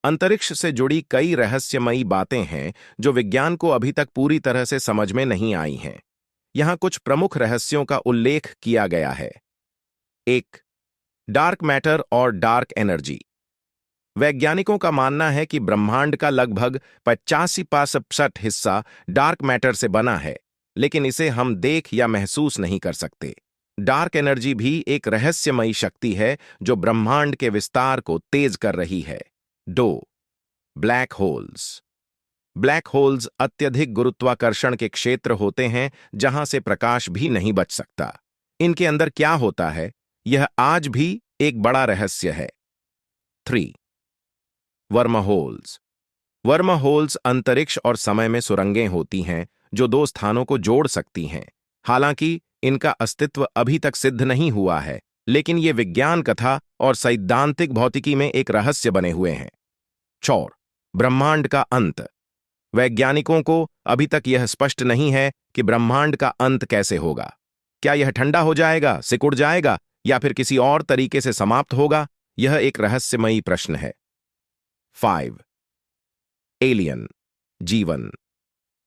अंतरिक्ष से जुड़ी कई रहस्यमयी बातें हैं जो विज्ञान को अभी तक पूरी तरह से समझ में नहीं आई हैं। यहाँ कुछ प्रमुख रहस्यों का उल्लेख किया गया है। 1. डार्क मैटर और डार्क एनर्जी। वैज्ञानिकों का मानना है कि ब्रह्मांड का लगभग 85% हिस्सा डार्क मैटर से बना है, लेकिन इसे हम देख या महसूस नहीं कर सकते। डार्क एनर्जी भी एक रहस्यमयी शक्ति है जो ब्रह्मांड के विस्तार को तेज कर रही है। 2. Black holes. ब्लैक होल्स अत्यधिक गुरुत्वाकर्षण के क्षेत्र होते हैं जहां से प्रकाश भी नहीं बच सकता। इनके अंदर क्या होता है, यह आज भी एक बड़ा रहस्य है। 3. वर्महोल्स। वर्महोल्स अंतरिक्ष और समय में सुरंगें होती हैं जो दो स्थानों को जोड़ सकती हैं। हालांकि इनका अस्तित्व अभी तक सिद्ध नहीं हुआ है, लेकिन ये विज्ञान कथा और सैद्धांतिक भौतिकी में एक रहस्य बने हुए हैं। 4. ब्रह्मांड का अंत। वैज्ञानिकों को अभी तक यह स्पष्ट नहीं है कि ब्रह्मांड का अंत कैसे होगा। क्या यह ठंडा हो जाएगा, सिकुड़ जाएगा, या फिर किसी और तरीके से समाप्त होगा? यह एक रहस्यमयी प्रश्न है। 5. एलियन जीवन।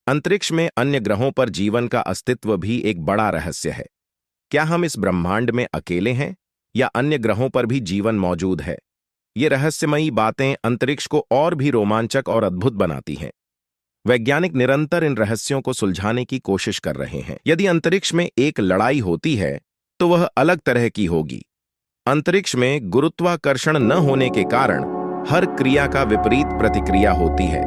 अंतरिक्ष में अन्य ग्रहों पर जीवन का अस्तित्व भी एक बड़ा रहस्य है। क्या हम इस ब्रह्मांड में अकेले हैं या अन्य ग्रहों पर भी जीवन मौजूद है? ये रहस्यमयी बातें अंतरिक्ष को और भी रोमांचक और अद्भुत बनाती हैं। वैज्ञानिक निरंतर इन रहस्यों को सुलझाने की कोशिश कर रहे हैं। यदि अंतरिक्ष में एक लड़ाई होती है तो वह अलग तरह की होगी। अंतरिक्ष में गुरुत्वाकर्षण न होने के कारण हर क्रिया का विपरीत प्रतिक्रिया होती है।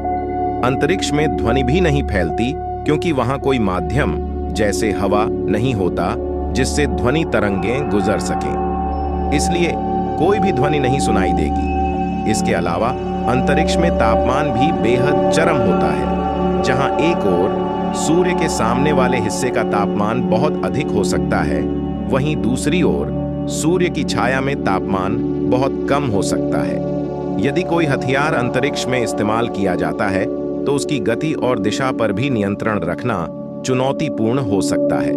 अंतरिक्ष में ध्वनि भी नहीं फैलती क्योंकि वहां कोई माध्यम जैसे हवा नहीं होता जिससे ध्वनि तरंगें गुजर सकें। इसलिए कोई भी ध्वनि नहीं सुनाई देगी। इसके अलावा अंतरिक्ष में तापमान भी बेहद चरम होता है। जहां एक ओर सूर्य के सामने वाले हिस्से का तापमान बहुत अधिक हो सकता है, वहीं दूसरी ओर सूर्य की छाया में तापमान बहुत कम हो सकता है। यदि कोई हथियार अंतरिक्ष में इस्तेमाल किया जाता है तो उसकी गति और दिशा पर भी नियंत्रण रखना चुनौतीपूर्ण हो सकता है।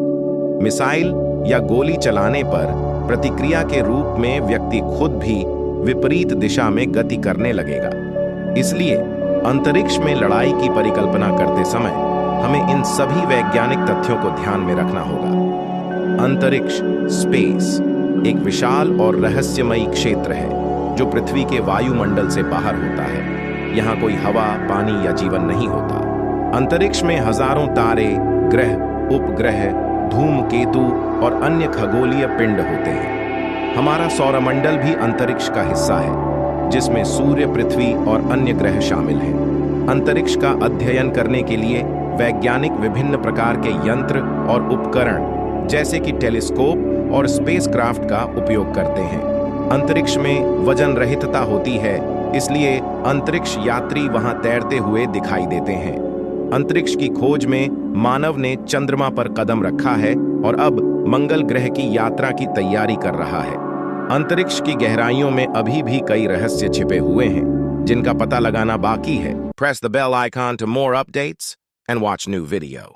मिसाइल या गोली चलाने पर प्रतिक्रिया के रूप में व्यक्ति खुद भी विपरीत दिशा में गति करने लगेगा। इसलिए अंतरिक्ष में लड़ाई की परिकल्पना करते समय हमें इन सभी वैज्ञानिक तथ्यों को ध्यान में रखना होगा। अंतरिक्ष स्पेस एक विशाल और रहस्यमयी क्षेत्र है जो पृथ्वी के वायुमंडल से बाहर होता है। यहाँ कोई हवा, पानी या जीवन नहीं होता। अंतरिक्ष में हजारों तारे, ग्रह, उपग्रह, धूमकेतु और अन्य खगोलीय पिंड होते हैं। हमारा सौरमंडल भी अंतरिक्ष का हिस्सा है, जिसमें सूर्य, पृथ्वी और अन्य ग्रह शामिल हैं। अंतरिक्ष का अध्ययन करने के लिए वैज्ञानिक विभिन्न प्रकार के यंत्र और उपकरण जैसे कि टेलीस्कोप और स्पेसक्राफ्ट का उपयोग करते हैं। अंतरिक्ष में वजन रहितता होती है, इसलिए अंतरिक्ष यात्री वहां तैरते हुए दिखाई देते हैं। अंतरिक्ष की खोज में मानव ने चंद्रमा पर कदम रखा है और अब मंगल ग्रह की यात्रा की तैयारी कर रहा है। अंतरिक्ष की गहराइयों में अभी भी कई रहस्य छिपे हुए हैं जिनका पता लगाना बाकी है। Press the bell icon to more updates and watch new video.